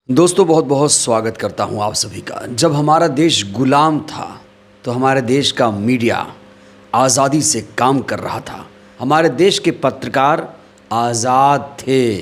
दोस्तों बहुत बहुत स्वागत करता हूं आप सभी का। जब हमारा देश गुलाम था तो हमारे देश का मीडिया आज़ादी से काम कर रहा था। हमारे देश के पत्रकार आज़ाद थे,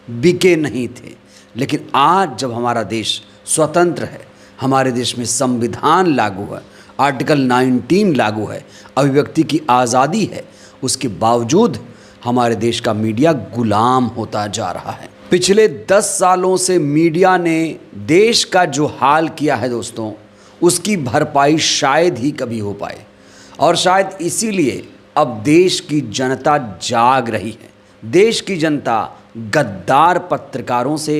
बिके नहीं थे। लेकिन आज जब हमारा देश स्वतंत्र है, हमारे देश में संविधान लागू है, आर्टिकल 19 लागू है, अभिव्यक्ति की आज़ादी है, उसके बावजूद हमारे देश का मीडिया गुलाम होता जा रहा है। पिछले 10 सालों से मीडिया ने देश का जो हाल किया है दोस्तों, उसकी भरपाई शायद ही कभी हो पाए। और शायद इसीलिए अब देश की जनता जाग रही है। देश की जनता गद्दार पत्रकारों से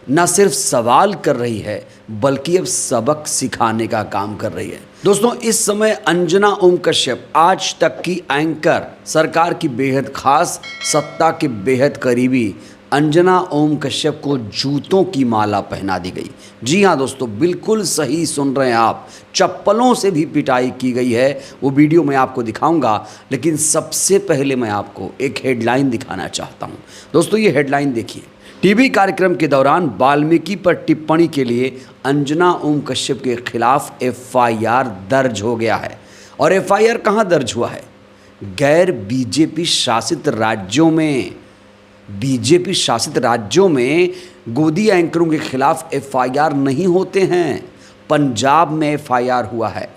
न सिर्फ सवाल कर रही है, बल्कि अब सबक सिखाने का काम कर रही है। दोस्तों, इस समय अंजना ओम कश्यप, आज तक की एंकर, सरकार की बेहद खास, सत्ता के बेहद करीबी अंजना ओम कश्यप को जूतों की माला पहना दी गई। जी हाँ दोस्तों, बिल्कुल सही सुन रहे हैं आप, चप्पलों से भी पिटाई की गई है। वो वीडियो मैं आपको दिखाऊंगा, लेकिन सबसे पहले मैं आपको एक हेडलाइन दिखाना चाहता हूँ। दोस्तों, ये हेडलाइन देखिए। टीवी कार्यक्रम के दौरान वाल्मीकि पर टिप्पणी के लिए अंजना ओम कश्यप के खिलाफ एफआईआर दर्ज हो गया है। और एफआईआर कहाँ दर्ज हुआ है? गैर बीजेपी शासित राज्यों में। बीजेपी शासित राज्यों में गोदी एंकरों के खिलाफ एफआईआर नहीं होते हैं। पंजाब में एफआईआर हुआ है।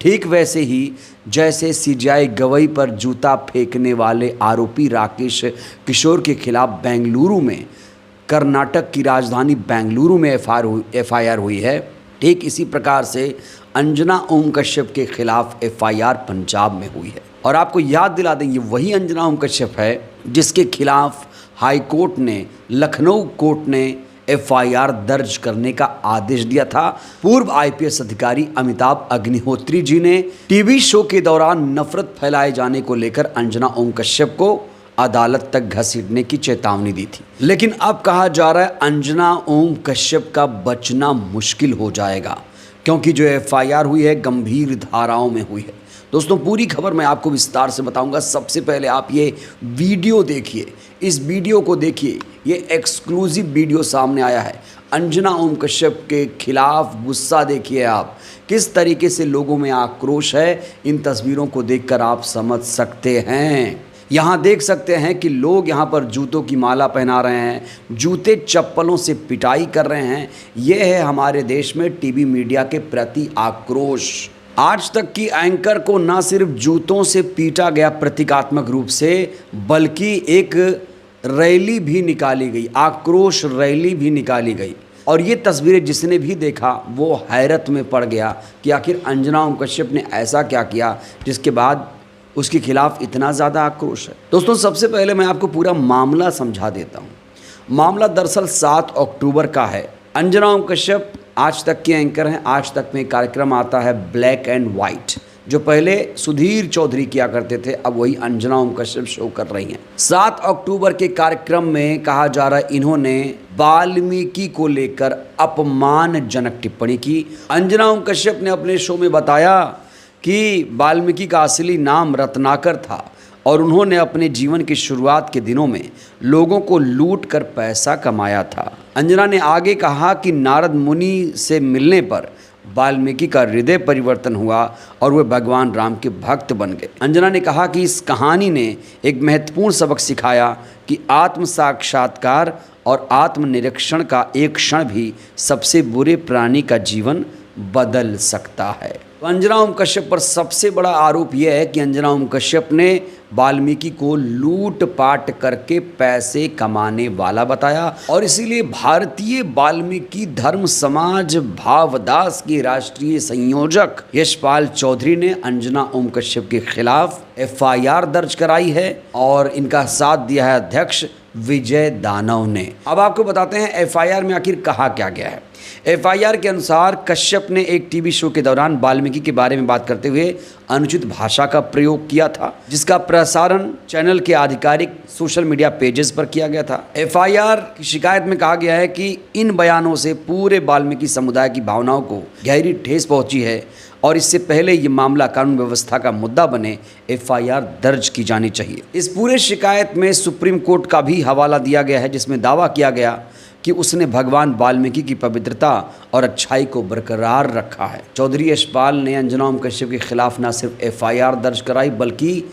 ठीक वैसे ही जैसे सीजेआई गवई पर जूता फेंकने वाले आरोपी राकेश किशोर के खिलाफ बेंगलुरु में, कर्नाटक की राजधानी बेंगलुरु में एफआईआर हुई है, ठीक इसी प्रकार से अंजना ओम कश्यप के खिलाफ एफआईआर पंजाब में हुई है। और आपको याद दिला देंगे, वही अंजना ओम कश्यप है जिसके खिलाफ हाई कोर्ट ने, लखनऊ कोर्ट ने एफआईआर दर्ज करने का आदेश दिया था। पूर्व आईपीएस अधिकारी अमिताभ अग्निहोत्री जी ने टीवी शो के दौरान नफरत फैलाए जाने को लेकर अंजना ओम कश्यप को अदालत तक घसीटने की चेतावनी दी थी। लेकिन अब कहा जा रहा है अंजना ओम कश्यप का बचना मुश्किल हो जाएगा, क्योंकि जो एफआईआर हुई है गंभीर धाराओं में हुई है। दोस्तों, पूरी खबर मैं आपको विस्तार से बताऊंगा। सबसे पहले आप ये वीडियो देखिए, इस वीडियो को देखिए। ये एक्सक्लूसिव वीडियो सामने आया है। अंजना ओम कश्यप के खिलाफ गुस्सा देखिए आप, किस तरीके से लोगों में आक्रोश है। इन तस्वीरों को देखकर आप समझ सकते हैं। यहाँ देख सकते हैं कि लोग यहाँ पर जूतों की माला पहना रहे हैं, जूते चप्पलों से पिटाई कर रहे हैं। ये है हमारे देश में टीवी मीडिया के प्रति आक्रोश। आज तक की एंकर को न सिर्फ जूतों से पीटा गया प्रतीकात्मक रूप से, बल्कि एक रैली भी निकाली गई, आक्रोश रैली भी निकाली गई। और ये तस्वीरें जिसने भी देखा वो हैरत में पड़ गया कि आखिर अंजना ओम कश्यप ने ऐसा क्या किया जिसके बाद उसके खिलाफ इतना ज़्यादा आक्रोश है। दोस्तों, सबसे पहले मैं आपको पूरा मामला समझा देता हूँ। मामला दरअसल 7 अक्टूबर का है। अंजना ओम कश्यप आज तक के एंकर हैं। आज तक में कार्यक्रम आता है ब्लैक एंड वाइट, जो पहले सुधीर चौधरी किया करते थे, अब वही अंजना ओम कश्यप शो कर रही हैं। 7 अक्टूबर के कार्यक्रम में कहा जा रहा है इन्होंने वाल्मीकि को लेकर अपमानजनक टिप्पणी की। अंजना ओम कश्यप ने अपने शो में बताया कि वाल्मीकि का असली नाम रत्नाकर था और उन्होंने अपने जीवन की शुरुआत के दिनों में लोगों को लूट कर पैसा कमाया था। अंजना ने आगे कहा कि नारद मुनि से मिलने पर वाल्मीकि का हृदय परिवर्तन हुआ और वे भगवान राम के भक्त बन गए। अंजना ने कहा कि इस कहानी ने एक महत्वपूर्ण सबक सिखाया कि आत्म साक्षात्कार और आत्मनिरीक्षण का एक क्षण भी सबसे बुरे प्राणी का जीवन बदल सकता है। अंजना ओम कश्यप पर सबसे बड़ा आरोप यह है कि अंजना ओम कश्यप ने वाल्मीकि को लूट पाट करके पैसे कमाने वाला बताया। और इसीलिए भारतीय वाल्मीकि धर्म समाज भावदास के राष्ट्रीय संयोजक यशपाल चौधरी ने अंजना ओम कश्यप के खिलाफ एफआईआर दर्ज कराई है और इनका साथ दिया है अध्यक्ष विजय दानव ने। अब आपको बताते हैं एफआईआर में आखिर कहा क्या गया है। एफआईआर के अनुसार कश्यप ने एक टीवी शो के दौरान वाल्मीकि के बारे में बात करते हुए अनुचित भाषा का प्रयोग किया था, जिसका प्रसारण चैनल के आधिकारिक सोशल मीडिया पेजेस पर किया गया था। एफआईआर की शिकायत में कहा गया है कि इन बयानों से पूरे वाल्मीकि समुदाय की भावनाओं को गहरी ठेस पहुंची है और इससे पहले ये मामला कानून व्यवस्था का मुद्दा बने, एफआईआर दर्ज की जानी चाहिए। इस पूरे शिकायत में सुप्रीम कोर्ट का भी हवाला दिया गया है, जिसमें दावा किया गया कि उसने भगवान वाल्मीकि की पवित्रता और अच्छाई को बरकरार रखा है। चौधरी यशपाल ने अंजना ओम कश्यप के खिलाफ न सिर्फ एफआईआर दर्ज कराई बल्कि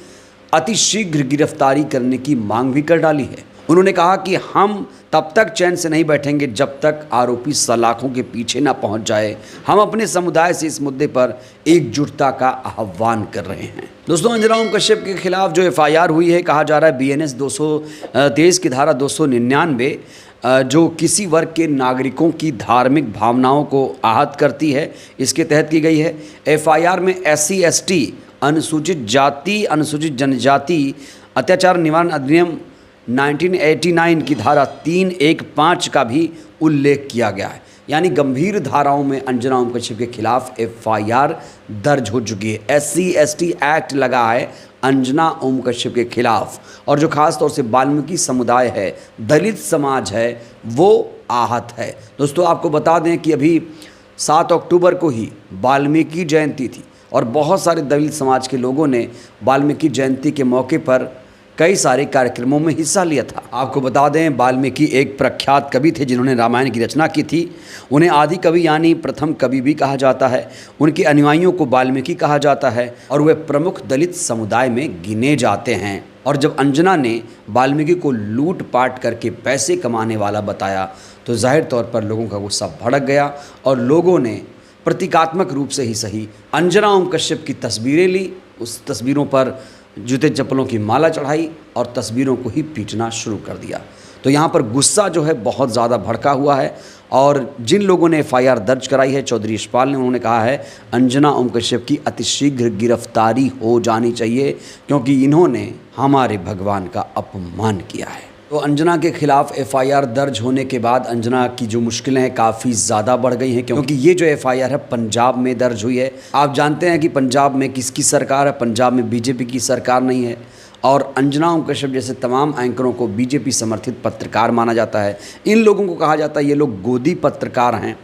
अतिशीघ्र गिरफ्तारी करने की मांग भी कर डाली है। उन्होंने कहा कि हम तब तक चैन से नहीं बैठेंगे जब तक आरोपी सलाखों के पीछे ना पहुंच जाए। हम अपने समुदाय से इस मुद्दे पर एकजुटता का आह्वान कर रहे हैं। दोस्तों, अंजना ओम कश्यप के खिलाफ जो एफआईआर हुई है, कहा जा रहा है बीएनएस 223 की धारा 299 जो किसी वर्ग के नागरिकों की धार्मिक भावनाओं को आहत करती है, इसके तहत की गई है। एफआईआर में SC ST, अनुसूचित जाति अनुसूचित जनजाति अत्याचार निवारण अधिनियम 1989 की धारा 315 का भी उल्लेख किया गया है। यानी गंभीर धाराओं में अंजना ओम कश्यप के खिलाफ एफआईआर दर्ज हो चुकी है। SC ST एक्ट लगा है अंजना ओम कश्यप के खिलाफ, और जो खास तौर से वाल्मीकि समुदाय है, दलित समाज है, वो आहत है। दोस्तों, आपको बता दें कि अभी 7 अक्टूबर को ही वाल्मीकि जयंती थी और बहुत सारे दलित समाज के लोगों ने वाल्मीकि जयंती के मौके पर कई सारे कार्यक्रमों में हिस्सा लिया था। आपको बता दें, वाल्मीकि एक प्रख्यात कवि थे जिन्होंने रामायण की रचना की थी। उन्हें आदि कवि यानी प्रथम कवि भी कहा जाता है। उनके अनुयायियों को वाल्मीकि कहा जाता है और वे प्रमुख दलित समुदाय में गिने जाते हैं। और जब अंजना ने वाल्मीकि को लूट पाट करके पैसे कमाने वाला बताया तो जाहिर तौर पर लोगों का गुस्सा भड़क गया और लोगों ने प्रतीकात्मक रूप से ही सही अंजना ओम कश्यप की तस्वीरें ली, उस तस्वीरों पर जूते चप्पलों की माला चढ़ाई और तस्वीरों को ही पीटना शुरू कर दिया। तो यहाँ पर गुस्सा जो है बहुत ज़्यादा भड़का हुआ है। और जिन लोगों ने एफआईआर दर्ज कराई है, चौधरी यशपाल ने, उन्होंने कहा है अंजना ओम कश्यप की अतिशीघ्र गिरफ्तारी हो जानी चाहिए क्योंकि इन्होंने हमारे भगवान का अपमान किया है। तो अंजना के खिलाफ एफआईआर दर्ज होने के बाद अंजना की जो मुश्किलें हैं काफ़ी ज़्यादा बढ़ गई हैं क्योंकि ये जो एफआईआर है पंजाब में दर्ज हुई है। आप जानते हैं कि पंजाब में किसकी सरकार है? पंजाब में बीजेपी की सरकार नहीं है। और अंजना ओम कश्यप जैसे तमाम एंकरों को बीजेपी समर्थित पत्रकार माना जाता है। इन लोगों को कहा जाता है ये लोग गोदी पत्रकार हैं।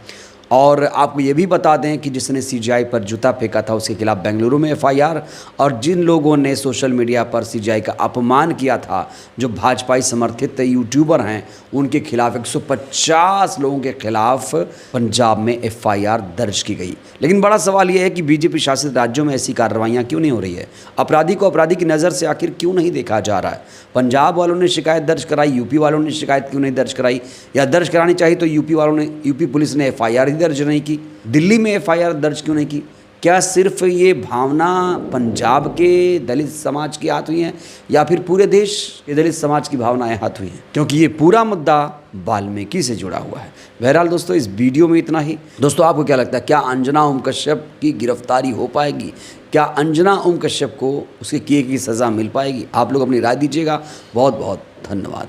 और आपको ये भी बता दें कि जिसने सीजीआई पर जूता फेंका था उसके खिलाफ बेंगलुरु में एफआईआर, और जिन लोगों ने सोशल मीडिया पर सीजीआई का अपमान किया था, जो भाजपाई समर्थित यूट्यूबर हैं, उनके खिलाफ 150 लोगों के खिलाफ पंजाब में एफआईआर दर्ज की गई। लेकिन बड़ा सवाल यह है कि बीजेपी शासित राज्यों में ऐसी कार्रवाइयाँ क्यों नहीं हो रही है? अपराधी को अपराधी की नज़र से आखिर क्यों नहीं देखा जा रहा है? पंजाब वालों ने शिकायत दर्ज कराई, यूपी वालों ने शिकायत क्यों नहीं दर्ज कराई? या दर्ज करानी चाहिए तो यूपी पुलिस ने एफआईआर दर्ज नहीं की। दिल्ली में एफआईआर दर्ज क्यों नहीं की? क्या सिर्फ ये भावना पंजाब के दलित समाज की हाथ हुई हैं या फिर पूरे देश के दलित समाज की भावनाएं हाथ हुई हैं? क्योंकि ये पूरा मुद्दा वाल्मीकि से जुड़ा हुआ है। बहरहाल दोस्तों, इस वीडियो में इतना ही। दोस्तों, आपको क्या लगता है, क्या अंजना ओम कश्यप की गिरफ्तारी हो पाएगी? क्या अंजना ओम कश्यप को उसके किए की सज़ा मिल पाएगी? आप लोग अपनी राय दीजिएगा। बहुत बहुत धन्यवाद।